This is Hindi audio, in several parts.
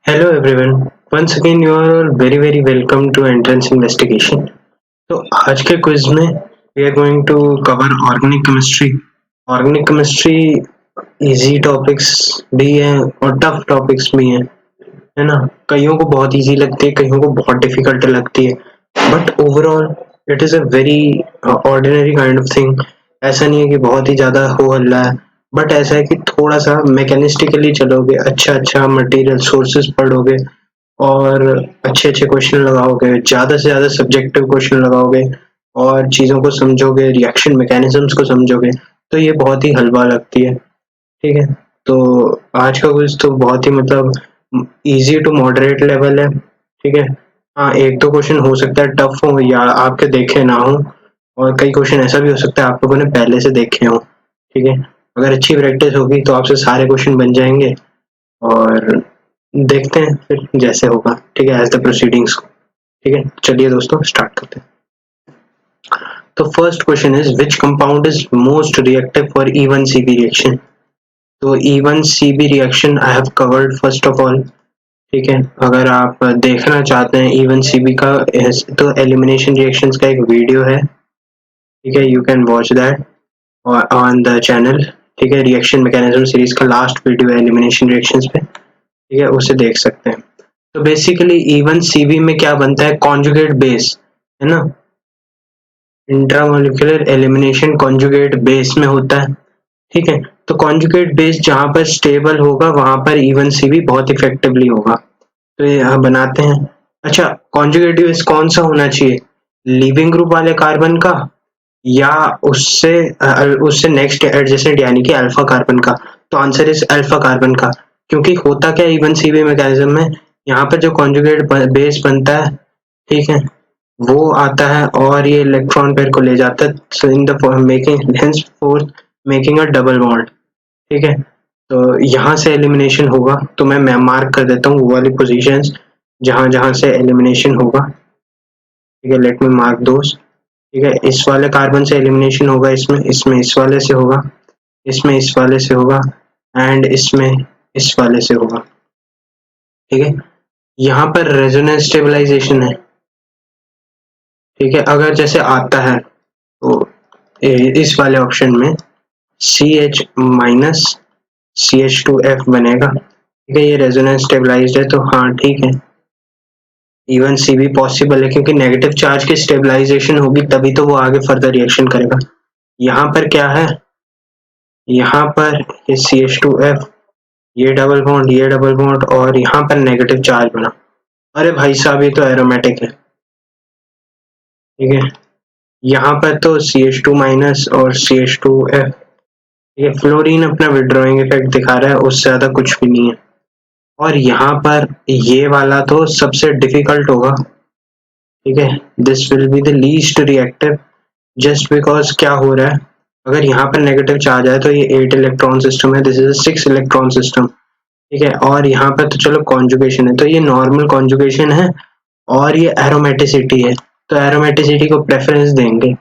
Hello everyone. Once again you are all very welcome to Entrance Investigation. तो आज के क्विज में we are going to cover organic chemistry. Organic chemistry easy topics भी हैं और tough topics भी हैं, है ना? कईयों को बहुत easy लगती है, कईयों को बहुत difficult लगती है. But overall it is a very ordinary kind of thing. ऐसा नहीं है कि बहुत ही ज्यादा हो हल्ला है, बट ऐसा है कि थोड़ा सा मैकेनिस्टिकली चलोगे, अच्छा मटेरियल सोर्सेज पढ़ोगे और अच्छे क्वेश्चन लगाओगे, ज्यादा से ज्यादा सब्जेक्टिव क्वेश्चन लगाओगे और चीजों को समझोगे, रिएक्शन मैकेनिज्म्स को समझोगे, तो ये बहुत ही हलवा लगती है. ठीक है, तो आज का क्विज तो बहुत ही मतलब इजी टू मॉडरेट लेवल है. ठीक है, हाँ एक दो क्वेश्चन हो सकता है टफ हो या आपके देखे ना हो, और कई क्वेश्चन ऐसा भी हो सकता है आप लोगों ने पहले से देखे हो. ठीक है, अगर अच्छी प्रैक्टिस होगी तो आपसे सारे क्वेश्चन बन जाएंगे और देखते हैं फिर जैसे होगा. ठीक है, एज द प्रोसीडिंग्स. ठीक है, चलिए दोस्तों स्टार्ट करते हैं. तो first question is which compound is most reactive for E1CB reaction. तो E1CB reaction I have covered first of all. ठीक है, अगर आप देखना चाहते हैं E1CB का तो एलिमिनेशन रिएक्शंस का एक वीडियो है. ठीक है, you can watch that on the channel. ठीक है, रिएक्शन मैकेनिज्म सीरीज का लास्ट वीडियो है एलिमिनेशन रिएक्शंस पे. ठीक है, उसे देख सकते हैं. तो बेसिकली E1CB में क्या बनता है, कॉन्जुगेट बेस, है ना. इंट्रामोलिकुलर एलिमिनेशन कॉन्जुगेट बेस में होता है. ठीक है, तो कॉन्जुगेट बेस जहां पर स्टेबल होगा वहां पर E1CB बहुत इफेक्टिवली होगा. तो ये बनाते हैं. अच्छा, कॉन्जुगेट बेस कौन सा होना चाहिए, लीविंग ग्रुप वाले कार्बन का या उससे नेक्स्ट एडजेसेंट यानी कि अल्फा कार्बन का. तो आंसर इज अल्फा कार्बन का. क्योंकि होता क्या E1CB मैकेनिज्म में, यहाँ पर जो कॉन्जुगेट बेस बनता है, ठीक है, वो आता है और ये इलेक्ट्रॉन पेयर को ले जाता है. So in the making henceforth making a double bond. ठीक है, तो यहाँ से एलिमिनेशन होगा. तो मैं मार्क कर देता हूँ वो वाली पोजीशंस जहाँ जहाँ से एलिमिनेशन होगा. ठीक है, लेट मी मार्क दोस्त. ठीक है, इस वाले कार्बन से एलिमिनेशन होगा, इसमें इसमें इस वाले से होगा, इसमें इस वाले से होगा एंड इसमें इस वाले से होगा. ठीक है, यहाँ पर रेजोनेंस स्टेबलाइजेशन है. ठीक है, अगर जैसे आता है तो इस वाले ऑप्शन में CH माइनस CH2F बनेगा. ठीक है, ये रेजोनेंस स्टेबलाइज्ड है, तो हाँ ठीक है, E1CB पॉसिबल है क्योंकि नेगेटिव चार्ज की स्टेबलाइजेशन होगी तभी तो वो आगे फर्दर रिएक्शन करेगा. यहाँ पर क्या है, यहाँ पर ये CH2F, ये डबल बॉन्ड और यहाँ पर नेगेटिव चार्ज बना. अरे भाई साहब, ये तो एरोमेटिक है. ठीक है, यहाँ पर तो CH2 माइनस और CH2F. ये फ्लोरीन अपना विड्रॉइंग इफेक्ट दिखा रहा है, उससे ज्यादा कुछ भी नहीं है. और यहाँ पर ये वाला तो सबसे डिफिकल्ट होगा. ठीक है, this will be the least reactive just because क्या हो रहा है, अगर यहाँ पर नेगेटिव चार्ज आए तो ये 8 इलेक्ट्रॉन सिस्टम है, दिस इज 6 इलेक्ट्रॉन सिस्टम. ठीक है, और यहाँ पर तो चलो कॉन्जुगेशन है, तो ये नॉर्मल कॉन्जुगेशन है और ये एरोमेटिसिटी है, तो एरोमेटिसिटी को प्रेफरेंस देंगे.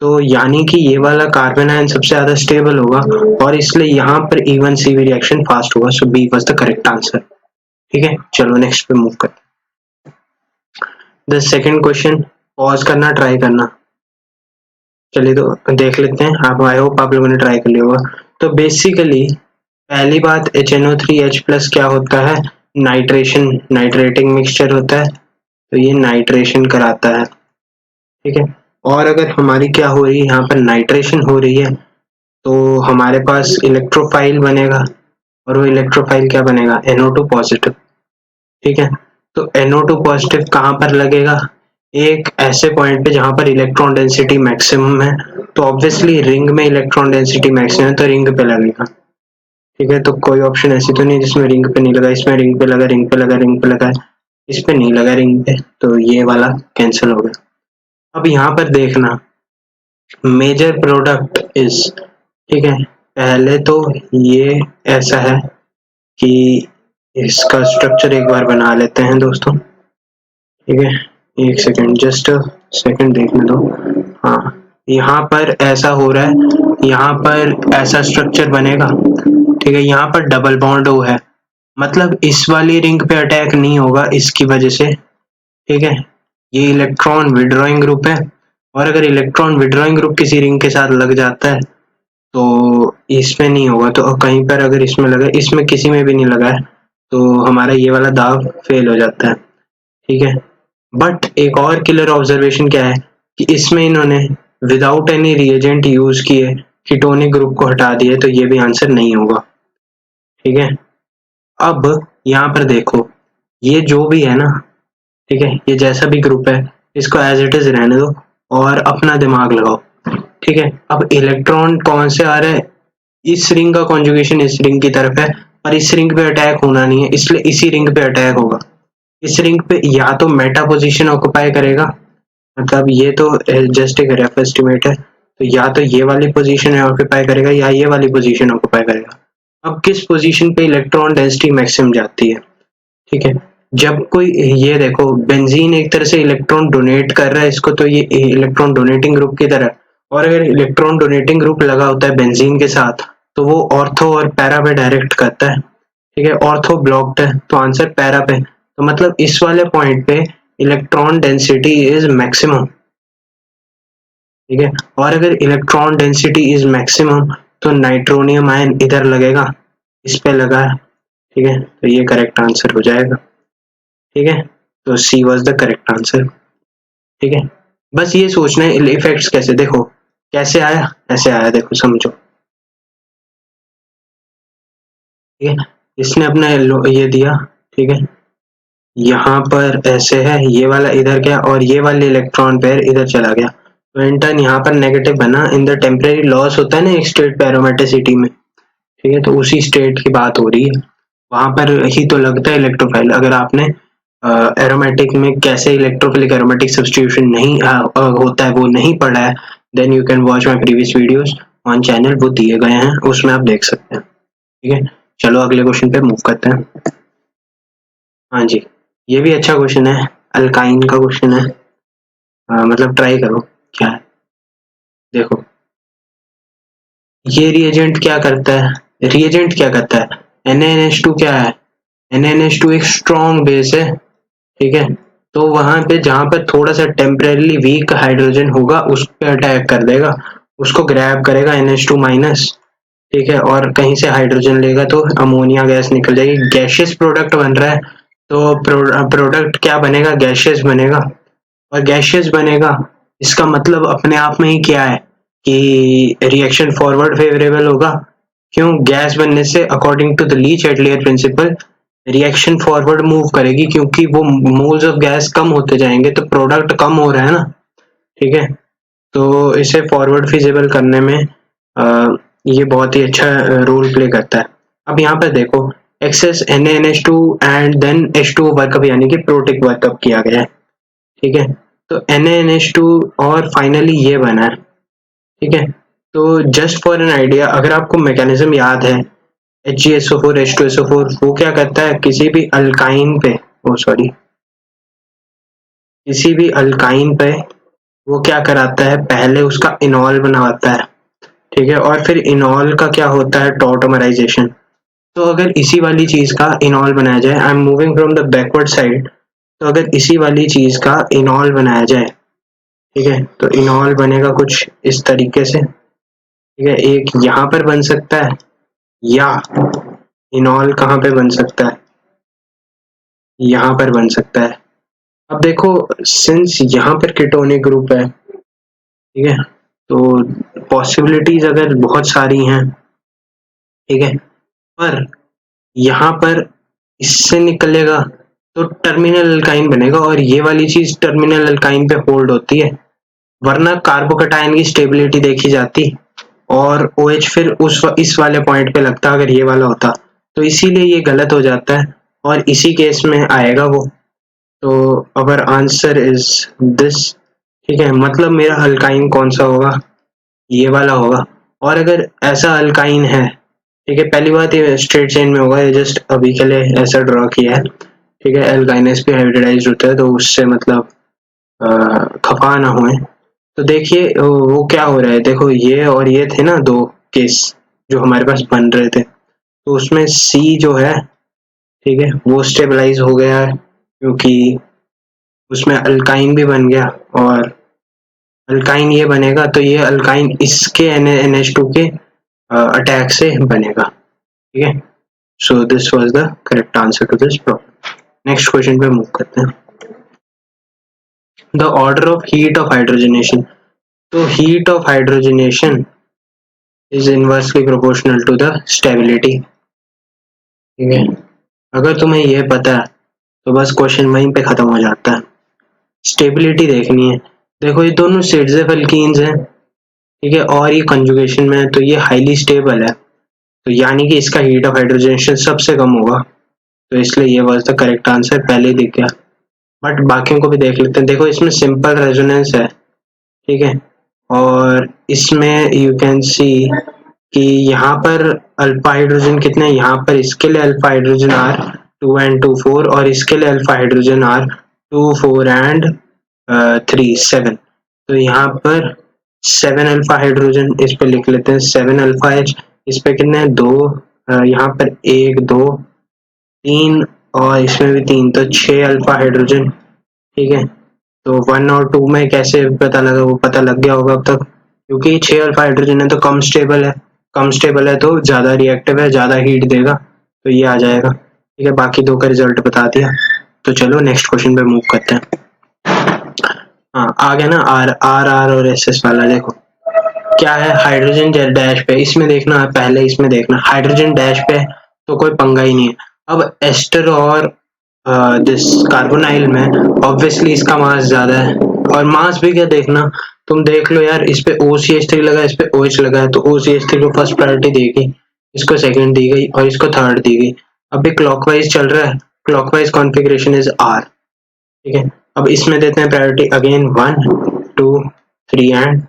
तो यानी कि ये वाला कार्बन आयन सबसे ज्यादा स्टेबल होगा और इसलिए यहाँ पर E1CB रिएक्शन फास्ट होगा. So B was the correct answer. ठीक है, चलो नेक्स्ट पे मूव करते हैं. द सेकंड क्वेश्चन, पॉज करना, ट्राई करना. चलिए तो देख लेते हैं. आप आई होप आप लोगों ने ट्राई कर लिया होगा. तो बेसिकली पहली बात, HNO3H+ क्या होता है, नाइट्रेटिंग मिक्सचर होता है, तो ये नाइट्रेशन कराता है. ठीक है, और अगर हमारी क्या हो रही है, यहाँ पर नाइट्रेशन हो रही है, तो हमारे पास इलेक्ट्रोफाइल बनेगा और वो इलेक्ट्रोफाइल क्या बनेगा, NO2 पॉजिटिव. ठीक है, तो NO2 पॉजिटिव कहाँ पर लगेगा, एक ऐसे पॉइंट पे जहां पर इलेक्ट्रॉन डेंसिटी मैक्सिमम है. तो ऑब्वियसली रिंग में इलेक्ट्रॉन डेंसिटी मैक्सिमम है तो रिंग पे लगेगा. ठीक है, तो कोई ऑप्शन ऐसी तो नहीं जिसमें रिंग पे नहीं लगा, इसमें रिंग पे लगा, रिंग पे लगा, रिंग पे लगा, इस पे नहीं लगा रिंग पे, तो ये वाला कैंसिल हो गया. अब यहाँ पर देखना, मेजर प्रोडक्ट इज, ठीक है, पहले तो ये ऐसा है कि इसका स्ट्रक्चर एक बार बना लेते हैं दोस्तों. ठीक है, एक सेकंड, जस्ट सेकंड देखने दो. हाँ, यहाँ पर ऐसा हो रहा है, यहाँ पर ऐसा स्ट्रक्चर बनेगा. ठीक है, यहाँ पर डबल बॉन्ड O है, मतलब इस वाली रिंग पे अटैक नहीं होगा इसकी वजह से, ठीक है। ये इलेक्ट्रॉन विड्रॉइंग ग्रुप है, और अगर इलेक्ट्रॉन विड्रॉइंग ग्रुप किसी रिंग के साथ लग जाता है तो इसमें नहीं होगा। तो कहीं पर अगर इसमें लगा, इसमें किसी में भी नहीं लगा है, तो हमारा ये वाला दाव फेल हो जाता है, ठीक है। बट एक और किलर ऑब्जर्वेशन क्या है कि इसमें इन्होंने विदाउट एनी रिएजेंट यूज किए कीटोनिक ग्रुप को हटा दिए, तो ये भी आंसर नहीं होगा, ठीक है। अब यहाँ पर देखो, ये जो भी है ना, ठीक है, ये जैसा भी ग्रुप है इसको एज इट इज रहने दो और अपना दिमाग लगाओ, ठीक है। अब इलेक्ट्रॉन कौन से आ रहे हैं, इस रिंग का कॉन्जुगेशन इस रिंग की तरफ है, और इस रिंग पे अटैक होना नहीं है, इसलिए इसी रिंग पे अटैक होगा। इस रिंग पे या तो मेटा पोजीशन ऑक्युपाई करेगा, मतलब ये तो जस्ट एक रफ एस्टिमेट है, तो या तो ये वाली पोजीशन ऑक्युपाई करेगा या ये वाली पोजीशन ऑक्युपाई करेगा। अब किस पोजीशन पे इलेक्ट्रॉन डेंसिटी मैक्सिमम जाती है, ठीक है। जब कोई, ये देखो बेंजीन एक तरह से इलेक्ट्रॉन डोनेट कर रहा है इसको, तो ये इलेक्ट्रॉन डोनेटिंग ग्रुप की तरह, और अगर इलेक्ट्रॉन डोनेटिंग ग्रुप लगा होता है बेंजीन के साथ तो वो ऑर्थो और पैरा पे डायरेक्ट करता है, ठीक है। ऑर्थो ब्लॉक्ड है तो आंसर पैरा पे, तो मतलब इस वाले पॉइंट पे इलेक्ट्रॉन डेंसिटी इज मैक्सिमम, ठीक है। और अगर इलेक्ट्रॉन डेंसिटी इज मैक्सिमम तो नाइट्रोनियम आयन इधर लगेगा, इस पे लगा है, ठीक है, तो ये करेक्ट आंसर हो जाएगा, ठीक है। तो she was the correct answer, ठीक है। बस ये सोचना है इफेक्ट्स कैसे, देखो कैसे आया, ऐसे आया, देखो समझो, ठीक है। इसने अपना ये दिया, ठीक है, यहाँ पर ऐसे है, ये वाला इधर गया और ये वाले इलेक्ट्रॉन पेयर इधर चला गया, तो इन टर्न यहाँ पर नेगेटिव बना, इन द टेम्परेरी लॉस होता है ना एक स्टेट पे एरोमेटिसिटी में, ठीक है, तो उसी स्टेट की बात हो रही है, वहां पर ही तो लगता है इलेक्ट्रोफाइल। अगर आपने एरोमेटिक में कैसे इलेक्ट्रोफिलिक एरोमेटिक सब्स्टिट्यूशन नहीं होता है वो नहीं पढ़ा है, then you can watch my previous videos on channel, वो दिए गए हैं, उसमें आप देख सकते हैं, ठीक है। चलो अगले क्वेश्चन पे मूव करते हैं। हाँ जी, ये भी अच्छा क्वेश्चन है, अल्काइन का क्वेश्चन है, मतलब ट्राई करो क्या है। देखो ये रिएजेंट क्या करता है, रिएजेंट क्या करता है, NaNH2 क्या है, NaNH2 एक स्ट्रॉन्ग बेस है, ठीक है। तो वहां पे जहां पर थोड़ा सा टेम्परेली वीक हाइड्रोजन होगा उस पर अटैक कर देगा, उसको ग्रैब करेगा NH2 माइनस, ठीक है, और कहीं से हाइड्रोजन लेगा तो अमोनिया गैस निकल जाएगी, गैशियस प्रोडक्ट बन रहा है, तो प्रोडक्ट क्या बनेगा, गैशियस बनेगा, और गैशियस बनेगा इसका मतलब अपने आप में ही क्या है कि रिएक्शन फॉरवर्ड फेवरेबल होगा। क्यों, गैस बनने से according to the Le Chatelier principle reaction forward move करेगी, क्योंकि वो मोल्स ऑफ गैस कम होते जाएंगे तो प्रोडक्ट कम हो रहा है ना, ठीक है। तो इसे फॉरवर्ड फिजिबल करने में ये बहुत ही अच्छा रोल प्ले करता है। अब यहाँ पर देखो access NaNH2 and then H2O workup यानी कि प्रोटिक वर्कअप किया गया है, ठीक है। तो NaNH2 और फाइनली ये बना है, ठीक है। तो जस्ट फॉर एन आइडिया, अगर आपको मैकेनिज्म याद है HgSO4 H2SO4 वो क्या करता है, किसी भी अल्काइन पे, ओ सॉरी, किसी भी अल्काइन पे वो क्या कराता है, पहले उसका इनॉल बनवाता है, ठीक है, और फिर इनॉल का क्या होता है, टॉटोमराइजेशन। तो अगर इसी वाली चीज का इनॉल बनाया जाए, I am moving from the backward side, तो अगर इसी वाली चीज का इनॉल बनाया जाए, ठीक है, तो इनॉल बनेगा कुछ इस तरीके से, ठीक है। एक यहाँ पर बन सकता है, या इनॉल कहाँ पे बन सकता है, यहाँ पर बन सकता है। अब देखो सिंस यहाँ पर कीटोनिक ग्रुप है, ठीक है, तो पॉसिबिलिटीज अगर बहुत सारी हैं, ठीक है, पर यहाँ पर इससे निकलेगा तो टर्मिनल अल्काइन बनेगा, और ये वाली चीज टर्मिनल अल्काइन पे होल्ड होती है, वरना कार्बोकटायन की स्टेबिलिटी देखी जाती और OH फिर इस वाले पॉइंट पे लगता अगर ये वाला होता, तो इसीलिए ये गलत हो जाता है और इसी केस में आएगा वो। तो अवर आंसर इज दिस, ठीक है, मतलब मेरा अल्काइन कौन सा होगा, ये वाला होगा। और अगर ऐसा अल्काइन है, ठीक है, पहली बात ये स्ट्रेट चेन में होगा, ये जस्ट अभी के लिए ऐसा ड्रॉ किया है, ठीक है, एल्काइन sp हाइब्रिडाइज्ड होता है तो उससे मतलब खफा ना हुए। तो देखिए वो क्या हो रहा है, देखो ये और ये थे ना दो केस जो हमारे पास बन रहे थे, तो उसमें C जो है ठीक है, वो स्टेबलाइज हो गया है क्योंकि उसमें अल्काइन भी बन गया, और अल्काइन ये बनेगा तो ये अल्काइन इसके NH2 के अटैक से बनेगा। ठीक है, so this was the correct answer to this problem. Next question पे मूव करते हैं। The order of heat of hydrogenation. तो heat of hydrogenation is inversely proportional to the stability. ठीक है, अगर तुम्हें ये पता है तो बस क्वेश्चन वहीं पे खत्म हो जाता है। स्टेबिलिटी देखनी है। देखो ये दोनों सिड्स एल्कीन्स हैं, ठीक है, और ये कंजुगेशन में है तो ये हाईली स्टेबल है, तो यानी कि इसका हीट ऑफ हाइड्रोजनेशन सबसे कम होगा, तो इसलिए ये वाज द करेक्ट आंसर, पहले ही दिख गया। बट बाकियों को भी देख लेते हैं। देखो इसमें सिंपल रेजोनेंस है, ठीक है, और इसमें यू कैन सी कि यहाँ पर अल्फा हाइड्रोजन कितने, यहाँ पर इसके लिए अल्फा हाइड्रोजन आर 2 and 2 4, और इसके लिए अल्फा हाइड्रोजन आर 2 4 and 3 7। तो यहाँ पर 7 अल्फा हाइड्रोजन इस पे लिख लेते हैं, 7 अल्फा एच। इस पे कितने हैं, 2, यहाँ पर 1 2 3, और इसमें भी 3, तो 6 अल्फा हाइड्रोजन। ठीक है, तो 1 और 2 में कैसे पता लगा, वो पता लग गया होगा अब तक, क्योंकि 6 अल्फा हाइड्रोजन है तो कम स्टेबल है, कम स्टेबल है तो ज्यादा रिएक्टिव है, ज्यादा हीट देगा, तो ये आ जाएगा। ठीक है, बाकी दो का रिजल्ट बता दिया। तो चलो नेक्स्ट क्वेश्चन पे मूव करते हैं। हाँ, आ गया ना आर आर आर और एस एस वाला। देखो क्या है, हाइड्रोजन डैश पे, इसमें देखना है पहले, इसमें देखना हाइड्रोजन डैश पे तो कोई पंगा ही नहीं है। अब एस्टर और दिस कार्बोनाइल में ऑब्वियसली इसका मास ज्यादा है, और मास भी क्या देखना, तुम देख लो यार, इस पे OCH3 लगा है, इस पे OH लगा है, तो OCH3 को फर्स्ट प्रायोरिटी देगी, इसको सेकंड दी गई और इसको थर्ड दी गई। अब ये क्लॉकवाइज चल रहा है, क्लॉकवाइज कॉन्फ़िगरेशन इज R। ठीक है, अब इसमें देते हैं प्रायोरिटी अगेन 1 2 3 and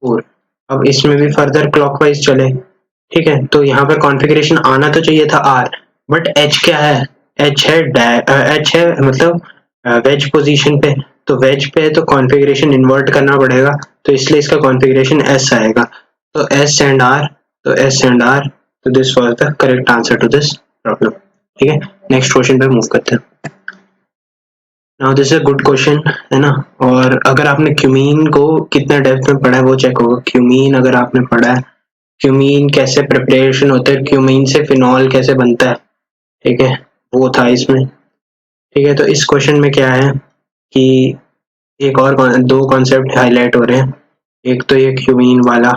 4। अब इसमें भी फर्दर क्लॉकवाइज चले। ठीक है, तो यहाँ पर कॉन्फ़िगरेशन आना तो चाहिए था R, बट H क्या है, H है मतलब वेज पोजीशन पे, तो वेज पे तो कॉन्फ़िगरेशन इन्वर्ट करना पड़ेगा, तो इसलिए इसका कॉन्फ़िगरेशन S आएगा। तो S and R, तो S and R, तो this was the correct answer to this problem. ठीक है, नेक्स्ट क्वेश्चन पे मूव करते हैं। Now this is a good question, है ना, और अगर आपने क्यूमीन को कितने डेप्थ में पढ़ा है वो चेक होगा। क्यूमीन अगर आपने पढ़ा है, क्यूमीन कैसे प्रिपरेशन होता है, क्यूमीन से फिनॉल कैसे बनता है, ठीक है, वो था इसमें। ठीक है, तो इस क्वेश्चन में क्या है कि एक और दो कॉन्सेप्ट हाईलाइट हो रहे हैं। एक तो ये क्यूमीन वाला,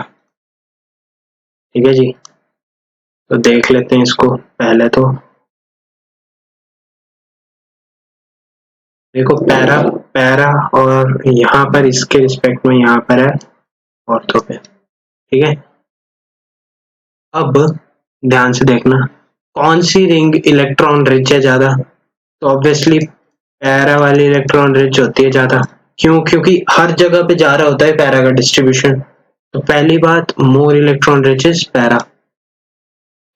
ठीक है जी, तो देख लेते हैं इसको पहले। तो देखो पैरा पैरा, और यहाँ पर इसके रिस्पेक्ट में यहाँ पर है ऑर्थो पे। ठीक है, अब ध्यान से देखना कौन सी रिंग इलेक्ट्रॉन रिच है ज्यादा, तो ऑब्वियसली पैरा वाली इलेक्ट्रॉन रिच होती है ज्यादा। क्यों, क्योंकि हर जगह पे जा रहा होता है पैरा का डिस्ट्रीब्यूशन। तो पहली बात, more electron rich is para,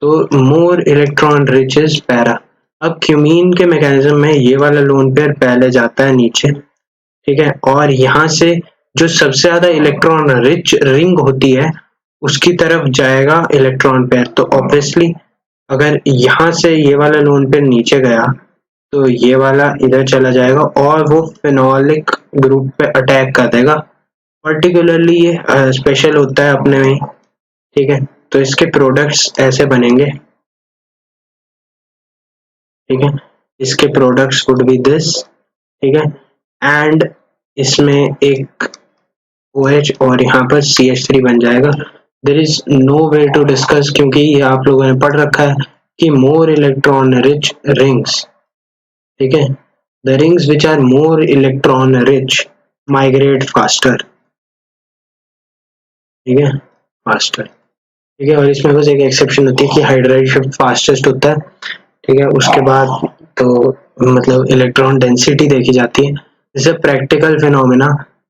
तो more electron rich is para. अब क्यूमीन के मैकेनिज्म में ये वाला लोन पेयर पहले जाता है नीचे, ठीक है, और यहाँ से जो सबसे ज्यादा इलेक्ट्रॉन रिच रिंग होती है उसकी तरफ जाएगा इलेक्ट्रॉन पेयर। तो ऑब्वियसली अगर यहाँ से ये वाला लोन पेयर नीचे गया तो ये वाला इधर चला जाएगा और वो फिनोलिक ग्रुप पे अटैक कर देगा। पर्टिकुलरली ये स्पेशल होता है अपने में, ठीक है, तो इसके प्रोडक्ट्स ऐसे बनेंगे। ठीक है, इसके प्रोडक्ट्स वुड बी दिस, ठीक है, एंड इसमें एक OH और यहाँ पर CH3 बन जाएगा। There is no way to discuss, क्योंकि ये आप लोगों ने पढ़ रखा है कि मोर इलेक्ट्रॉन रिच रिंग्स, ठीक है, the rings which are more electron rich migrate faster. ठीक है, फास्टर, ठीक है, और इसमें बस एक एक्सेप्शन होती है कि हाइड्राइड शिफ्ट फास्टेस्ट होता है। ठीक है, उसके बाद तो मतलब इलेक्ट्रॉन डेंसिटी देखी जाती है, जैसे प्रैक्टिकल फिनोमेना।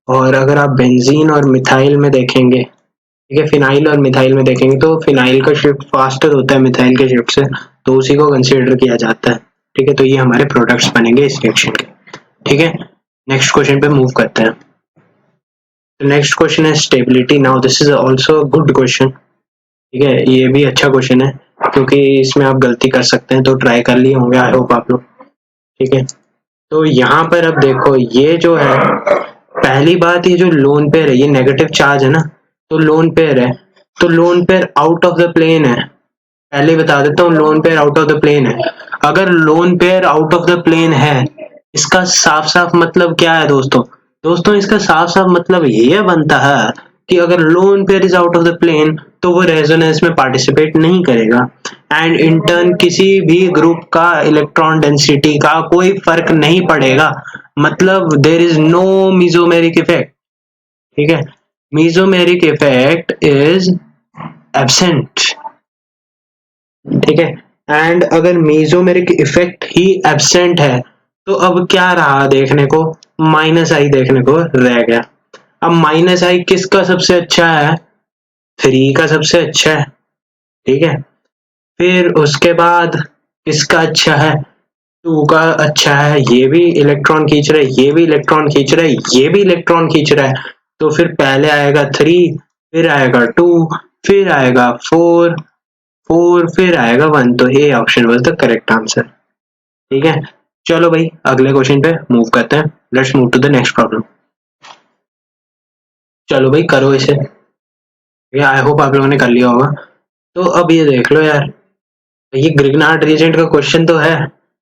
और अगर आप बेंजीन और मिथाइल में देखेंगे, ठीक है, फिनाइल और मिथाइल में देखेंगे, तो फिनाइल का शिफ्ट फास्टर होता है मिथाइल के शिफ्ट से, तो उसी को कंसीडर किया जाता है। ठीक है, तो ये हमारे प्रोडक्ट्स बनेंगे इस रिएक्शन के। ठीक है, नेक्स्ट क्वेश्चन पे मूव करते हैं। नेक्स्ट क्वेश्चन है stability. Now this is also a good question, ठीक है, ये भी अच्छा क्वेश्चन है। क्योंकि इसमें आप गलती कर सकते हैं, तो ट्राई कर लिए होंगे आई होप आप लोग। ठीक है, तो यहाँ पर अब देखो ये जो है, पहली बात ये जो लोन पेयर है ये नेगेटिव चार्ज है ना, तो लोन पेयर है, तो lone pair out of the plane है। पहले ही बता देता हूँ lone pair out of the plane है। अगर lone pair out of the plane है, इसका साफ साफ मतलब क्या है दोस्तों? दोस्तों इसका साफ साफ मतलब ये बनता है कि अगर lone pair is out of the plane तो वो रेजोनेंस में पार्टिसिपेट नहीं करेगा, एंड इन टर्न किसी भी ग्रुप का इलेक्ट्रॉन डेंसिटी का कोई फर्क नहीं पड़ेगा, मतलब there is no mesomeric effect. ठीक है, मीजोमेरिक इफेक्ट इज एब्सेंट। ठीक है, एंड अगर मीजोमेरिक इफेक्ट ही एब्सेंट है तो अब क्या रहा देखने को? माइनस आई देखने को रह गया। अब माइनस आई किसका सबसे अच्छा है? 3 का सबसे अच्छा है। ठीक है, फिर उसके बाद किसका अच्छा है? 2 का अच्छा है, ये भी इलेक्ट्रॉन खींच रहा है, ये भी इलेक्ट्रॉन खींच रहा है, ये भी इलेक्ट्रॉन खींच रहा है, तो फिर पहले आएगा 3, फिर आएगा 2, फिर आएगा 4, फिर आएगा 1, तो A option was the correct answer. ठीक है, चलो भाई अगले क्वेश्चन पे मूव करते हैं। Let's move to the next problem. चलो भाई करो इसे, आई होप आप लोगों ने कर लिया होगा। तो अब ये देख लो यार, ये ग्रिग्नार्ड रीजेंट का क्वेश्चन तो है,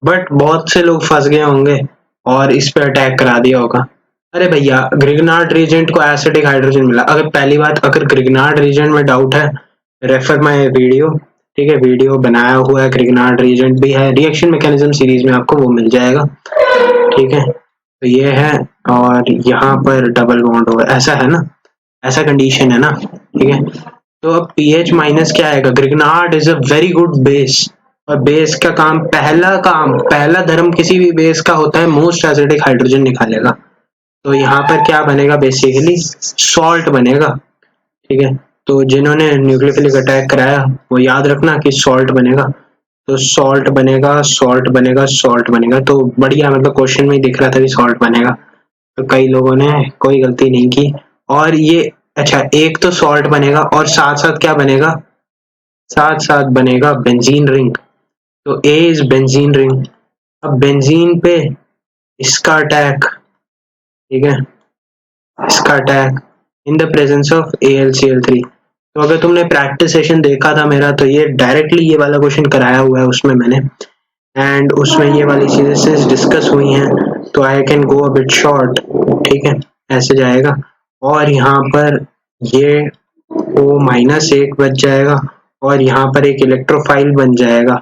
बट बहुत से लोग फंस गए होंगे और इस पे अटैक करा दिया होगा। अरे भैया ग्रिग्नार्ड रीजेंट को एसिडिक हाइड्रोजन मिला। अगर पहली बात, अगर ग्रिग्नार्ड रीजेंट में डाउट है, रेफर माय वीडियो। ठीक है, वीडियो बनाया हुआ है, ग्रिग्नार्ड रीजेंट भी है, रिएक्शन मैकेनिज्म सीरीज में आपको वो मिल जाएगा। ठीक है, तो ये है, और यहाँ पर डबल बॉन्ड होगा, ऐसा है ना, ऐसा कंडीशन है ना। ठीक है, तो अब पीएच माइनस क्या आएगा? Grignard is a very good base, और बेस का काम, पहला धर्म किसी भी बेस का होता है मोस्ट एसिडिक हाइड्रोजन निकालेगा। तो यहाँ पर क्या बनेगा? बेसिकली सॉल्ट बनेगा। ठीक है, तो जिन्होंने न्यूक्लियोफिलिक अटैक कराया वो याद रखना कि सॉल्ट बनेगा, तो सॉल्ट बनेगा, सॉल्ट बनेगा, सॉल्ट बनेगा। तो बढ़िया, मतलब क्वेश्चन में ही दिख रहा था कि सॉल्ट बनेगा, तो कई लोगों ने कोई गलती नहीं की। और ये अच्छा, एक तो सॉल्ट बनेगा और साथ साथ क्या बनेगा? साथ साथ बनेगा बेंजीन रिंग, तो ए इज बेंजीन रिंग। अब बेंजीन पे इसका अटैक, ठीक है, इसका attack in the presence of AlCl3। तो अगर तुमने प्रैक्टिस सेशन देखा था मेरा, तो ये डायरेक्टली ये वाला क्वेश्चन कराया हुआ है उसमें मैंने, एंड उसमें ये वाली चीजें सिंस डिस्कस हुई हैं, तो I can go a bit short. ठीक है, ऐसे जाएगा, और यहाँ पर ये O-1 बच जाएगा, और यहाँ पर एक इलेक्ट्रोफाइल बन जाएगा।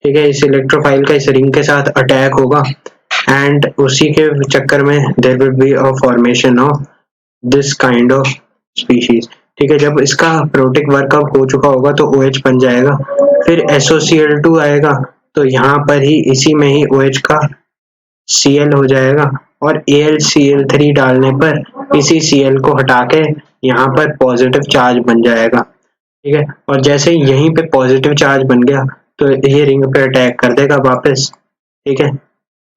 ठीक है, इस इलेक्ट्रोफाइल का इस रिंग के साथ अटैक होगा, एंड उसी के चक्कर में there will be a formation of this kind of species. ठीक है, जब इसका प्रोटिक वर्कअप हो चुका होगा तो OH बन जाएगा, फिर SOCl2 आएगा, तो यहाँ पर ही इसी में ही OH का Cl हो जाएगा, और AlCl3 डालने पर इसी Cl को हटा के यहाँ पर पॉजिटिव चार्ज बन जाएगा। ठीक है, और जैसे ही यहीं पे पॉजिटिव चार्ज बन गया तो ये रिंग पे अटैक कर देगा वापस। ठीक है,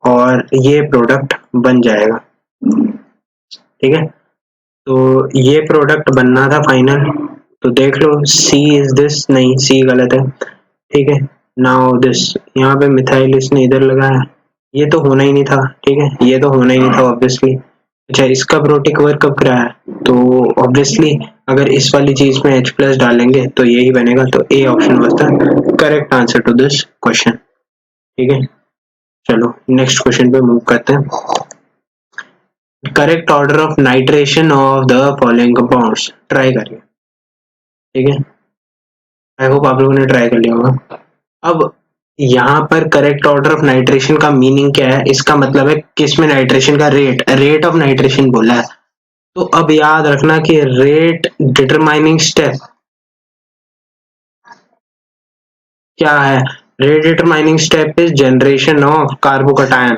और ये प्रोडक्ट बन जाएगा। ठीक है, तो ये प्रोडक्ट बनना था फाइनल, तो देख लो C इज दिस, नहीं C गलत है। ठीक है, नाउ दिस, यहाँ पे मिथाइल इसने इधर लगाया, ये तो होना ही नहीं था। ठीक है, ये तो होना ही नहीं था ऑब्वियसली। अच्छा, इसका प्रोटिक वर्क कब कराया, तो ऑब्वियसली अगर इस वाली चीज में H+ डालेंगे तो यही बनेगा, तो A option was the correct answer to this question. ठीक है, चलो नेक्स्ट क्वेश्चन पे मूव करते हैं। Correct order of nitration of the following compounds, try करिए। ठीक है, आई होप आप लोगों ने ट्राई कर लिया होगा। अब यहाँ पर करेक्ट ऑर्डर ऑफ नाइट्रेशन का मीनिंग क्या है? इसका मतलब है किस में नाइट्रेशन का रेट ऑफ नाइट्रेशन बोला है। तो अब याद रखना कि रेट डिटरमाइनिंग स्टेप क्या है? Rate determining step is generation of carbocation.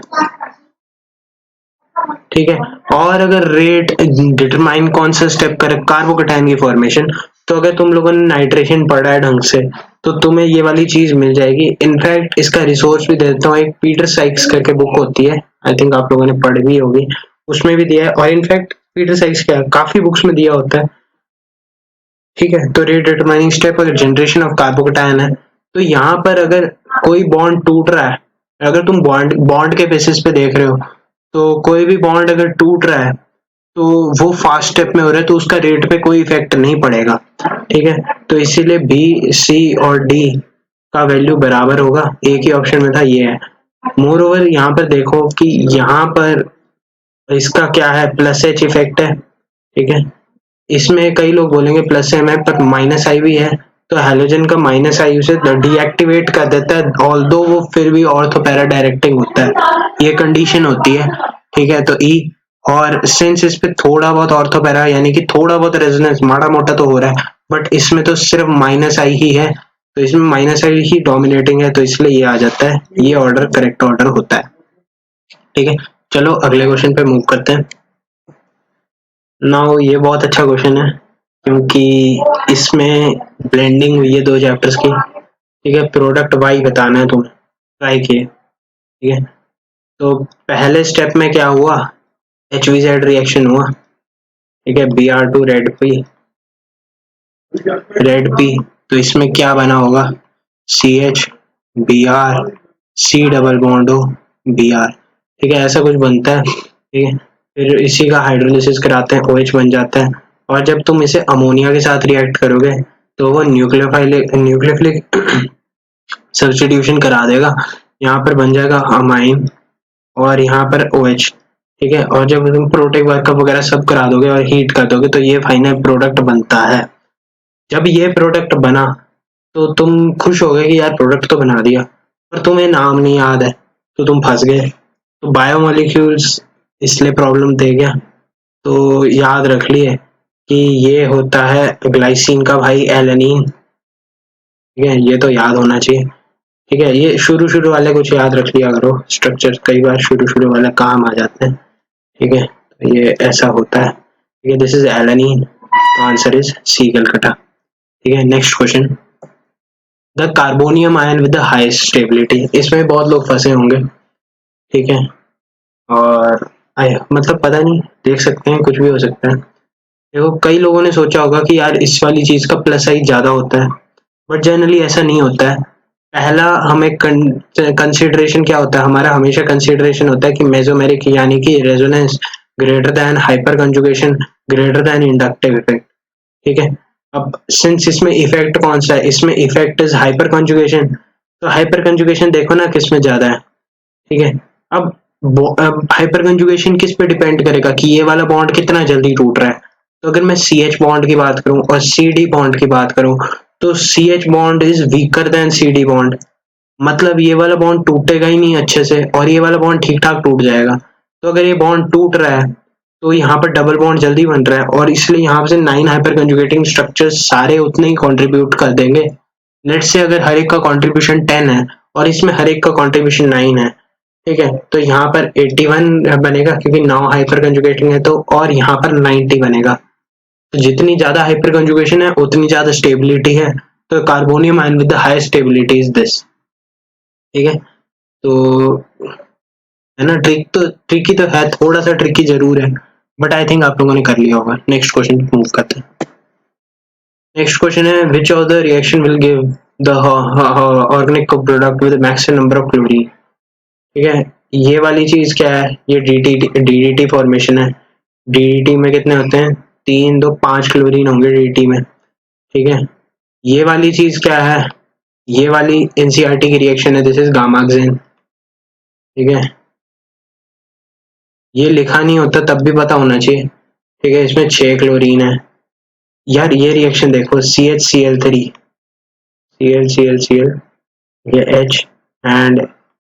ठीक है, और अगर रेट डिटरमाइन कौन सा स्टेप करे? कार्बोकटायन की फॉर्मेशन। तो अगर तुम लोगों ने नाइट्रेशन पढ़ा है ढंग से तो तुम्हें ये वाली चीज मिल जाएगी। इनफैक्ट इसका रिसोर्स भी दे देता हूँ, एक पीटर साइक्स करके बुक होती है, आई थिंक आप लोगों ने पढ़ी भी होगी, उसमें भी दिया है, और इनफैक्ट पीटर साइक्स क्या है, काफी बुक्स में दिया होता है। ठीक है, तो रेट डिटरमाइनिंग स्टेप अगर जनरेशन ऑफ कार्बोकटायन है तो यहाँ पर अगर कोई बॉन्ड टूट रहा है, अगर तुम बॉन्ड के बेसिस पे देख रहे हो, तो कोई भी बॉन्ड अगर टूट रहा है तो वो फास्ट स्टेप में हो रहा है, तो उसका रेट पे कोई इफेक्ट नहीं पड़ेगा, ठीक है। तो इसीलिए बी, सी और डी का वैल्यू बराबर होगा, एक ही ऑप्शन में था, ये है। मोर ओवर यहाँ पर देखो कि यहाँ पर इसका क्या है, प्लस एच इफेक्ट है, ठीक है। इसमें कई लोग बोलेंगे प्लस एम है, पर माइनस आई भी है, तो हैलोजन का माइनस आई उसे डीएक्टिवेट कर देता है, ऑल्दो वो फिर भी ऑर्थो पैरा डायरेक्टिंग होता है, ये कंडीशन होती है, ठीक है। तो ई, और सिंस इस पे थोड़ा बहुत ऑर्थो पैरा यानी कि थोड़ा बहुत रेजोनेंस माड़ा मोटा तो हो रहा है, बट इसमें तो सिर्फ माइनस आई ही है, तो इसमें माइनस आई ही डोमिनेटिंग है, तो इसलिए ये आ जाता है, ये ऑर्डर करेक्ट ऑर्डर होता है, ठीक है। चलो अगले क्वेश्चन पे मूव करते हैं। नाउ ये बहुत अच्छा क्वेश्चन है, क्योंकि इसमें ब्लेंडिंग हुई है दो चैप्टर्स की, ठीक है। प्रोडक्ट वाई बताना है तुम्हें, ट्राई किए, ठीक है। तो पहले स्टेप में क्या हुआ, HVZ रिएक्शन हुआ, ठीक है, Br2 रेड पी, तो इसमें क्या बना होगा, CH Br C double bond हो Br, ठीक है, ऐसा कुछ बनता है, ठीक है। फिर इसी का हाइड्रोलिसिस कराते हैं, OH बन जाता है, और जब तुम इसे अमोनिया के साथ रिएक्ट करोगे तो वो न्यूक्लियोफिलिक सब्स्टिट्यूशन करा देगा, यहाँ पर बन जाएगा अमाइन और यहाँ पर OH, ठीक है। और जब तुम प्रोटेक वर्कअप वगैरह सब करा दोगे और हीट कर दोगे तो ये फाइनल प्रोडक्ट बनता है। जब ये प्रोडक्ट बना तो तुम खुश हो गए कि यार प्रोडक्ट तो बना दिया, पर तुम्हें नाम नहीं याद है, तो तुम फंस गए। तो बायोमोलिक्यूल्स इसलिए प्रॉब्लम दे गया, तो याद रख लिए कि ये होता है ग्लाइसिन का भाई एलेनिन, ठीक है, ये तो याद होना चाहिए, ठीक है। ये शुरू वाले कुछ याद रख लिया करो, स्ट्रक्चर कई बार शुरू वाले काम आ जाते हैं, ठीक है। तो ये ऐसा होता है, ठीक है, दिस इज एलेनिन, तो आंसर इज सी कलकत्ता, ठीक है। Next question, the carbonium ion with the highest stability, इसमें बहुत लोग फंसे होंगे, ठीक है, और मतलब पता नहीं, देख सकते हैं कुछ भी हो सकता है। देखो कई लोगों ने सोचा होगा कि यार इस वाली चीज का प्लस साइज ज्यादा होता है, बट जनरली ऐसा नहीं होता है। पहला हमें कंसिडरेशन क्या होता है, हमारा हमेशा कंसिडरेशन होता है कि मेसोमेरिक यानी कि resonance greater than hyper conjugation greater than inductive effect, ठीक है। अब सिंस इसमें इफेक्ट कौन सा है, इसमें इफेक्ट इज हाइपर कंजुगेशन, तो हाइपर कंजुगेशन देखो ना किसमें ज्यादा है, ठीक है। अब हाइपर कंजुगेशन किस पे डिपेंड करेगा कि ये वाला बॉन्ड कितना जल्दी टूट रहा है। तो अगर मैं CH बॉन्ड की बात करूं और CD बॉन्ड की बात करूं, तो CH bond is weaker then CD bond, मतलब ये वाला बॉन्ड टूटेगा ही नहीं अच्छे से और ये वाला बॉन्ड ठीक ठाक टूट जाएगा। तो अगर ये बॉन्ड टूट रहा है तो यहाँ पर डबल बॉन्ड जल्दी बन रहा है, और इसलिए यहाँ से 9 हाइपर कंजुगेटिंग स्ट्रक्चर्स सारे उतने ही कंट्रीब्यूट कर देंगे। लेट्स से अगर हर एक का कंट्रीब्यूशन 10 है और इसमें हर एक का कंट्रीब्यूशन 9 है, ठीक है, तो यहाँ पर 81 बनेगा क्योंकि 9 हाइपर कंजुगेटिंग है, तो और यहाँ पर 90 बनेगा। तो जितनी ज्यादा हाइपर कंजुगेशन है उतनी ज्यादा स्टेबिलिटी है, तो carbonium ion with the high stability is this, ठीक है। तो है ना, ट्रिकी तो है, थोड़ा सा ट्रिकी जरूर है, बट आई थिंक आप लोगों ने कर लिया होगा। नेक्स्ट क्वेश्चन मूव करते हैं। नेक्स्ट क्वेश्चन है, which of the reaction will give the organic product with maximum number of chlorine, ठीक है। ये वाली चीज क्या है, ये DDT फॉर्मेशन है। DDT में कितने होते हैं, 3 2 5 क्लोरीन होंगे DDT में, ठीक है। ये वाली चीज क्या है, ये वाली NCERT की रिएक्शन है, दिस इज गामाक्सेन, ठीक है। ये लिखा नहीं होता तब भी पता होना चाहिए, ठीक है। इसमें 6 क्लोरीन है यार। ये रिएक्शन देखो, CHCl3 Cl ये H and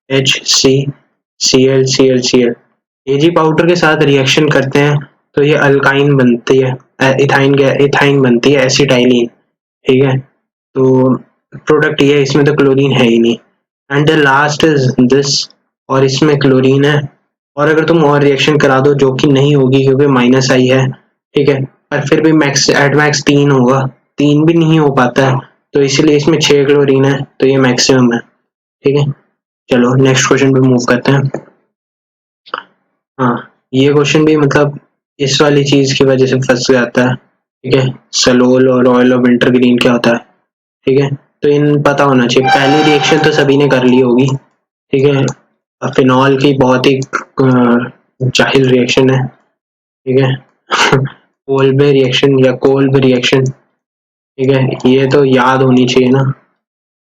HCCl Ag powder के साथ रिएक्शन करते हैं तो ये अल्काइन बनती है, इथाइन बनती है, एसिटाइलिन, ठीक है। तो प्रोडक्ट ये है, इसमें तो क्लोरीन है ही नहीं, and the last is this, और इसमें क्लोरीन है। और अगर तुम और रिएक्शन करा दो जो कि नहीं होगी क्योंकि माइनस आई है, ठीक है, पर फिर भी मैक्स 3 होगा, 3 भी नहीं हो पाता है, तो इसलिए इसमें 6 क्लोरीन है, तो ये मैक्सिमम है, ठीक है। चलो नेक्स्ट क्वेश्चन पे मूव करते हैं। हाँ, ये क्वेश्चन भी मतलब इस वाली चीज की वजह से फंस जाता है, ठीक है। सलोल और ऑयल ऑफ विंटर ग्रीन क्या होता है, ठीक है। तो इन पता होना चाहिए। पहली रिएक्शन तो सभी ने कर ली होगी, ठीक है, फिनॉल की बहुत ही जाहिल रिएक्शन है, ठीक है कोल्बे रिएक्शन या कोल्ब रिएक्शन, ठीक है, ये तो याद होनी चाहिए ना,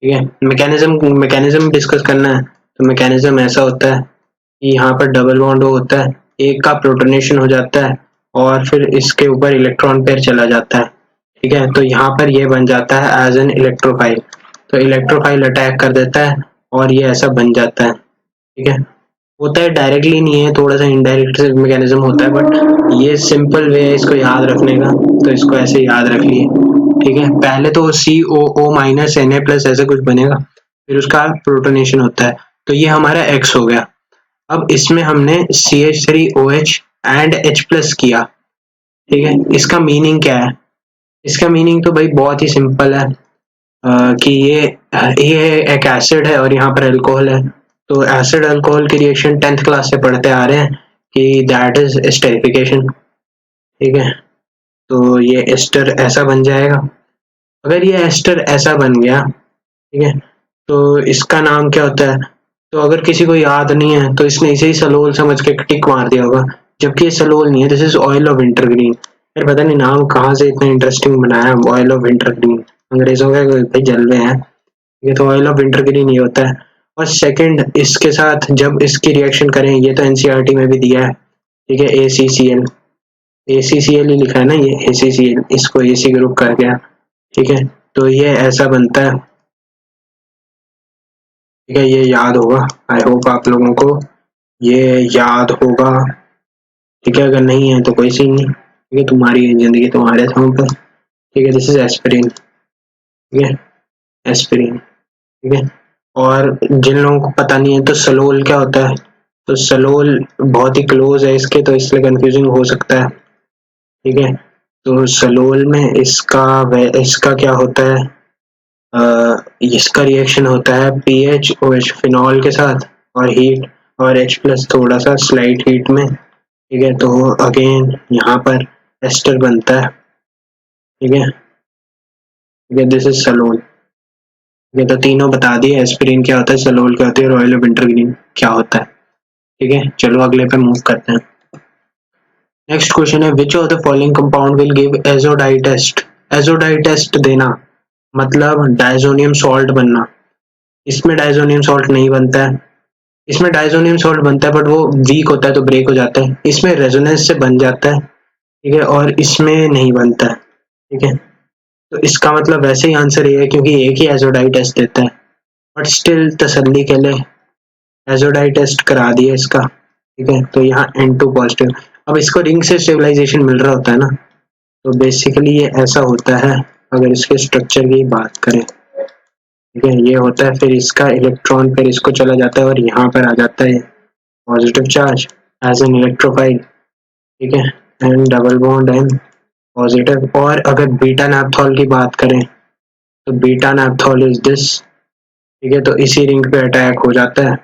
ठीक है। मैकेनिज्म डिस्कस करना है, तो मैकेनिज्म ऐसा होता है कि यहाँ पर डबल बॉन्ड होता है, एक का प्रोटोनेशन हो जाता है और फिर इसके ऊपर इलेक्ट्रॉन पेयर चला जाता है, ठीक है। तो यहाँ पर ये बन जाता है एज एन इलेक्ट्रोफाइल, तो इलेक्ट्रोफाइल अटैक कर देता है और ये ऐसा बन जाता है, ठीक है। होता है डायरेक्टली नहीं है, थोड़ा सा इनडायरेक्ट मैकेनिज्म होता है, बट ये सिंपल वे है इसको याद रखने का, तो इसको ऐसे याद रख लिए, ठीक है। पहले तो COO माइनस Na प्लस ऐसे कुछ बनेगा, फिर उसका प्रोटोनेशन होता है, तो ये हमारा X हो गया। अब इसमें हमने CH3OH एंड H प्लस किया, ठीक है। इसका मीनिंग क्या है? इसका मीनिंग तो भाई बहुत ही सिंपल है, कि ये एक एसिड है और यहाँ पर अल्कोहल है, तो एसिड अल्कोहल की रिएक्शन 10th क्लास से पढ़ते आ रहे हैं कि दैट इज एस्टरिफिकेशन, ठीक है। तो ये एस्टर ऐसा बन जाएगा। अगर ये एस्टर ऐसा बन गया, ठीक है, तो इसका नाम क्या होता है? तो अगर किसी को याद नहीं है तो इसने इसे ही सलोल समझ के टिक मार दिया होगा, जबकि ये सलोल नहीं है, this is oil of wintergreen. फिर पता नहीं नाम कहाँ से इतना इंटरेस्टिंग बनाया, ऑयल ऑफ विंटरग्रीन, अंग्रेजों के भाई जलवे हैं, ये तो ऑयल ऑफ विंटरग्रीन ही होता है। और सेकंड, इसके साथ जब इसकी रिएक्शन करें, ये तो एनसीईआरटी में भी दिया है, ठीक है, ACCL ही लिखा है ना, ये ACCL, इसको AC ग्रुप कर गया, ठीक है। तो ये ऐसा बनता है, ठीक है, ये याद होगा, आई होप आप लोगों को ये याद होगा, ठीक है। अगर नहीं है तो कोई सीन नहीं, ठीक है, तुम्हारी जिंदगी तुम्हारे हाथों पर, ठीक है। दिस इज एस्पिरिन, ठीक है, एस्पिरिन, ठीक है। और जिन लोगों को पता नहीं है तो सलोल क्या होता है, तो सलोल बहुत ही क्लोज है इसके, तो इसलिए कंफ्यूजिंग हो सकता है, ठीक है। तो सलोल में इसका क्या होता है, इसका रिएक्शन होता है PHOH फिनॉल के साथ और हीट, और H प्लस थोड़ा सा स्लाइट हीट में, ठीक है। तो अगेन यहाँ पर एस्टर बनता है, ठीक है, ठीक है। दिस इज सलोल, ठीक है। तो तीनों बता दिए, एस्पिरिन क्या होता है, सलोल क्या होती है, और ऑयल ऑफ विंटरग्रीन क्या होता है, ठीक है। चलो अगले पे मूव करते हैं। नेक्स्ट क्वेश्चन है, which of the following compound will give azo dye test. Azo dye test देना मतलब डायजोनियम सॉल्ट बनना। इसमें डायजोनियम सॉल्ट नहीं बनता है, इसमें डायजोनियम सॉल्ट बनता है बट वो वीक होता है तो ब्रेक हो जाता है, इसमें रेजोनेंस से बन जाता है, ठीक है, और इसमें नहीं बनता है, ठीक है। तो इसका मतलब वैसे ही आंसर ये है क्योंकि एक ही एजोडाई टेस्ट देता है, बट स्टिल तसल्ली के लिए एजोडाई टेस्ट करा दिया इसका, ठीक है। तो यहाँ N2 पॉजिटिव। अब इसको रिंग से स्टेबलाइजेशन मिल रहा होता है ना, तो बेसिकली ये ऐसा होता है, अगर इसके स्ट्रक्चर की बात करें, ठीक है, ये होता है, फिर इसका इलेक्ट्रॉन फिर इसको चला जाता है और यहाँ पर आ जाता है positive charge as an electrophile, ठीक है, and double bond and positive. और अगर बीटा नैप्थॉल की बात करें तो बीटा नैप्थॉल इज दिस, ठीक है। तो इसी रिंग पे अटैक हो जाता है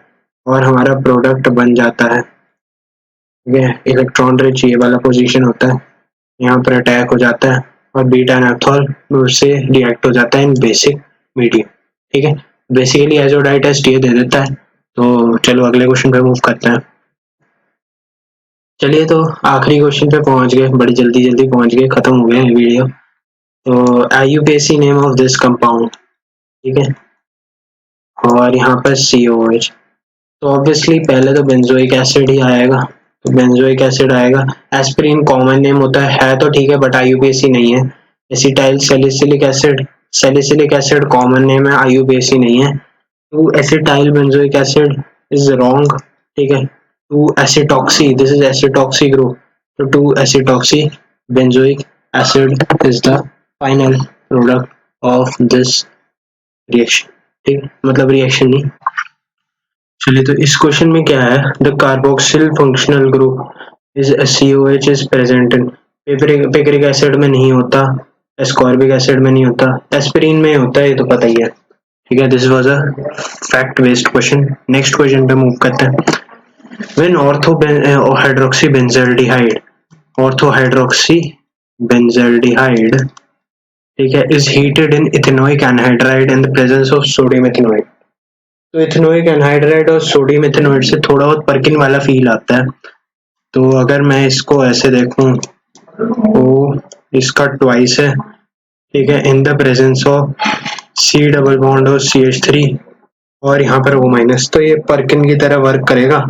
और हमारा प्रोडक्ट बन जाता है, ठीक है। इलेक्ट्रॉन रिच ये वाला पोजीशन होता है, यहाँ पर अटैक हो जाता है और बीटा नैप्थॉल से रिएक्ट हो जाता है इन बेसिक मीडियम, ठीक है। बेसिकली एजोडाई टेस्ट ये दे देता है। तो चलो अगले क्वेश्चन पे मूव करते हैं। चलिए तो आखिरी क्वेश्चन पे पहुंच गए, बड़ी जल्दी जल्दी पहुंच गए, खत्म हो गया है वीडियो। तो IUPAC name of this compound, ठीक है, और यहाँ पर COH। तो ऑब्वियसली पहले तो बेंजोइक एसिड ही आएगा, तो बेंजोइक एसिड आएगा। एस्पिरिन कॉमन नेम होता है तो ठीक है, बट IUPAC नहीं है। Acetyl salicylic acid common name है, IUPAC नहीं है। 2 acetyl benzoic acid is wrong, ठीक है। 2 acetoxy, this is acetoxy group, तो 2 acetoxy benzoic acid is the final product of this reaction, ठीक, मतलब रिएक्शन नहीं। चलिए तो इस क्वेश्चन में क्या है, the carboxyl functional group is COH is present in, piperic acid में नहीं होता, एस्कॉर्बिक एसिड में नहीं होता, एस्पिरिन में होता है, ये तो पता ही है, ठीक है। This was a fact based question. Next question पे मूव करते हैं। व्हेन ऑर्थोहाइड्रोक्सी बेंजल्डिहाइड ठीक है, is heated in ethanoic anhydride in the presence of sodium इथेनोइड। तो इथेनोइक एनहाइड्राइड और सोडियम इथेनोइड से थोड़ा बहुत पर्किन वाला फील आता है। तो अगर मैं इसको ऐसे देखूं तो इसका ट्वाइस है, ठीक है, in the presence of C double bond और CH3 और यहाँ पर O माइनस, तो ये पर्किन की तरह वर्क करेगा।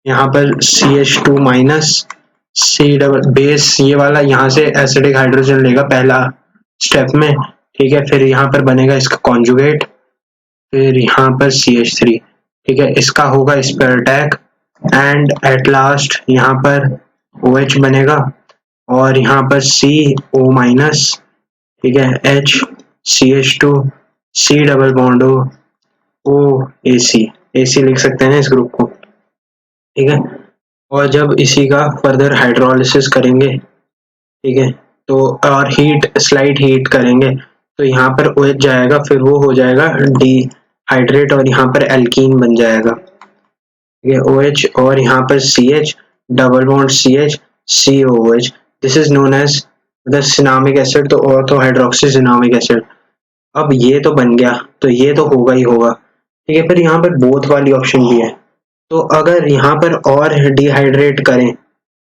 यहाँ पर CH2 minus C double base ये वाला यहाँ से एसिडिक हाइड्रोजन लेगा पहला स्टेप में, ठीक है, फिर यहाँ पर बनेगा इसका कॉन्जुगेट, फिर यहाँ पर CH3, ठीक है, इसका होगा इस पर अटैक एंड एट लास्ट यहाँ पर OH बनेगा और यहाँ पर CO माइनस, ठीक है, H CH2 C double bond O AC लिख सकते हैं ना इस ग्रुप को, ठीक है। और जब इसी का फर्दर हाइड्रोलिसिस करेंगे, ठीक है, तो और स्लाइट हीट करेंगे तो यहाँ पर OH जाएगा, फिर वो हो जाएगा डिहाइड्रेट और यहाँ पर एल्कीन बन जाएगा, ठीक है, OH और यहाँ पर CH double bond CH COOH, this is known as the cinnamic acid, तो ऑर्थो हाइड्रोक्सी सिनामिक एसिड। अब ये तो बन गया, तो ये तो होगा ही होगा, ठीक है, फिर यहाँ पर बोथ वाली ऑप्शन भी है। तो अगर यहाँ पर और डिहाइड्रेट करें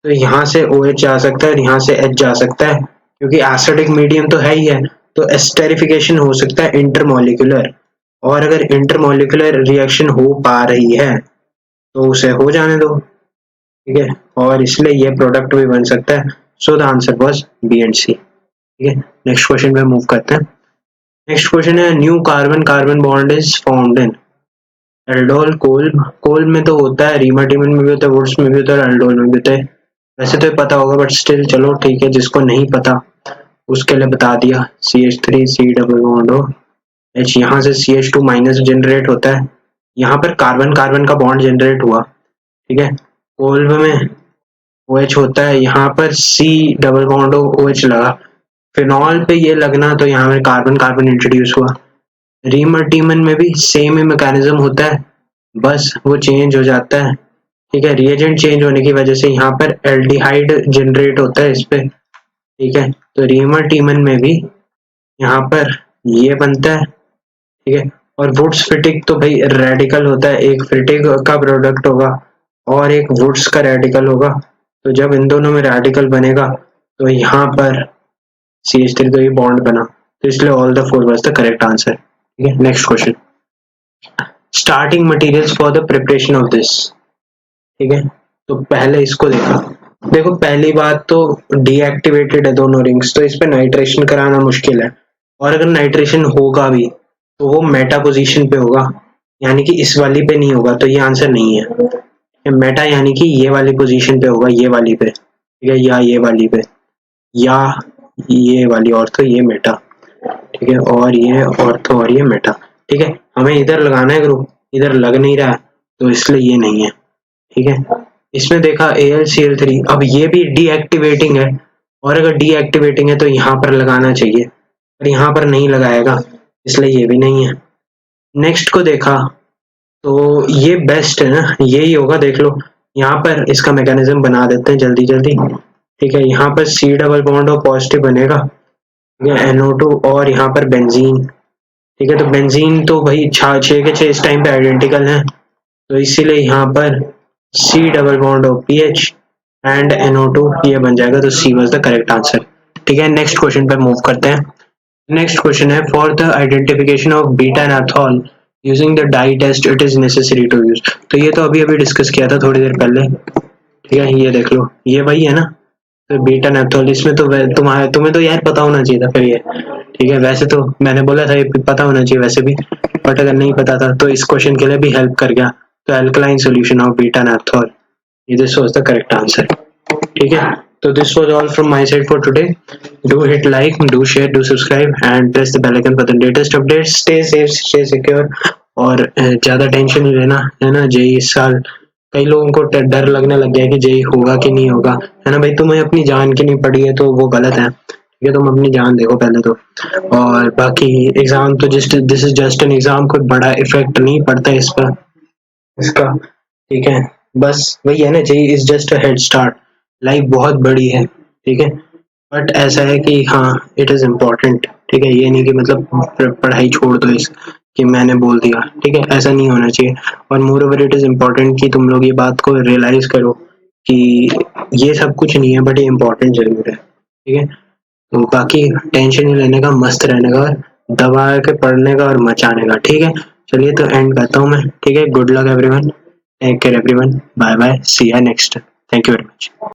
तो यहाँ से OH जा सकता है और यहाँ से H जा सकता है, क्योंकि एसिडिक मीडियम तो है ही है, तो एस्टेरिफिकेशन हो सकता है इंटरमोलिकुलर, और अगर इंटरमोलिकुलर रिएक्शन हो पा रही है तो उसे हो जाने दो, ठीक है, और इसलिए ये प्रोडक्ट भी बन सकता है। So the answer was B and C, ठीक है। नेक्स्ट क्वेश्चन पे मूव करते हैं। नेक्स्ट क्वेश्चन है new carbon carbon bond is formed in aldol कोल में तो होता है, रीमाटिमन में भी होता है, वुड्स में भी होता है, एल्डोल में भी होता है। वैसे तो पता होगा बट स्टिल चलो ठीक है, जिसको नहीं पता उसके लिए बता दिया। CH3 C double bond H, यहाँ से CH2 माइनस जनरेट होता है, यहाँ पर कार्बन कार्बन का बॉन्ड जनरेट हुआ, ठीक है, कोल में OH होता है, यहाँ पर C डबल बॉन्ड OH लगा, फिनॉल पे ये लगना तो यहाँ पर कार्बन कार्बन इंट्रोड्यूस हुआ। रीमर्टीमन में भी सेम ही मैकेनिज्म होता है, बस वो चेंज हो जाता है, ठीक है, रिएजेंट चेंज होने की वजह से यहाँ पर एल्डिहाइड जनरेट होता है इस पे, ठीक है। तो रीमर्टीमन में भी यहाँ पर ये बनता है, ठीक है, और वुड्स फिटिक तो भाई रेडिकल होता है, एक फिटिक का प्रोडक्ट होगा और एक वुड्स का रेडिकल होगा, तो जब इन दोनों में रेडिकल बनेगा तो यहाँ पर CH3 तो ये बॉन्ड बना, तो इसलिए all the four was the correct answer, ठीक है। Next question, starting materials for the preparation of this, ठीक है, तो पहले इसको देखो पहली बात तो डीएक्टिवेटेड है दोनों रिंग्स, तो इस पे नाइट्रेशन कराना मुश्किल है, और अगर नाइट्रेशन होगा भी तो वो मेटा पोजीशन पे होगा, यानी कि इस वाली पे नहीं होगा, तो ये आंसर नहीं है। मेटा यानी कि ये वाली पोजीशन पे होगा, ये वाली पे, ठीक है, या ये वाली पे, या ये वाली ऑर्थो, ये मेटा, ठीक है, और ये ऑर्थो और ये मेटा, ठीक है। हमें इधर लगाना है ग्रुप, इधर लग नहीं रहा है तो इसलिए ये नहीं है, ठीक है। इसमें देखा AlCl3, अब ये भी डीएक्टिवेटिंग है, और अगर डीएक्टिवेटिंग है तो यहाँ पर लगाना चाहिए, पर यहाँ पर नहीं लगाएगा, इसलिए ये भी नहीं है। नेक्स्ट को देखा तो ये बेस्ट है ना, यही होगा, देख लो यहाँ पर इसका मैकेनिज्म बना देते हैं जल्दी जल्दी, ठीक है। यहाँ पर C डबल बॉन्ड और पॉजिटिव बनेगा, ठीक है, NO2 और यहाँ पर बेंजीन, ठीक है, तो बेंजीन तो भाई 6 के 6 इस टाइम पे आइडेंटिकल हैं, तो इसीलिए यहाँ पर C double bond OPH and NO2 ये बन जाएगा, तो C was the correct answer, ठीक है। नेक्स्ट क्वेश्चन पर मूव करते हैं। नेक्स्ट क्वेश्चन है for the identification of beta naphthol using the dye test it is necessary to use, तो ये तो अभी डिस्कस किया था थोड़ी देर पहले, ठीक है, ये देख लो ये वही है ना, तो बीटा नाथोल, इसमें तो तुम्हें तो यार पता होना चाहिए था फिर ये, ठीक है, वैसे तो मैंने बोला था ये पता होना चाहिए वैसे भी, बट अगर नहीं पता था तो इस क्वेश्चन के लिए भी हेल्प कर गया, तो alkaline solution of beta naphthol, ये this was the correct answer, ठीक है। तो this was all from my side for today, do hit like, do share, do subscribe and press the bell icon for the latest updates, stay safe, stay secure, और ज्यादा टेंशन नहीं लेना, है ना। जेई इस साल कई लोगों को डर लगने लग गया कि जेई होगा कि नहीं होगा, है ना भाई, तुम्हें अपनी जान की नहीं पड़ी है तो वो गलत है, ठीक है, तुम अपनी जान देखो पहले तो, और बाकी एग्जाम तो just this is just an exam, कोई बड़ा इफेक्ट नहीं पड़ता इस पर इसका, ठीक है, बस वही है ना, JEE is just a head start, life बहुत बड़ी है, ठीक है, बट ऐसा है कि हाँ इट इज इम्पोर्टेंट, ठीक है, ये नहीं कि मतलब पढ़ाई छोड़ दो इस कि मैंने बोल दिया, ठीक है, ऐसा नहीं होना चाहिए। और more over it is important कि तुम लोग ये बात को रियलाइज करो कि ये सब कुछ नहीं है बट ये इम्पोर्टेंट जरूर है, ठीक है। तो बाकी टेंशन नहीं लेने का, मस्त रहने का, दबा के पढ़ने का और मचाने का, ठीक है। चलिए तो एंड करता हूँ मैं, ठीक है। Good luck everyone, take care everyone, bye bye, see you next, thank you very much.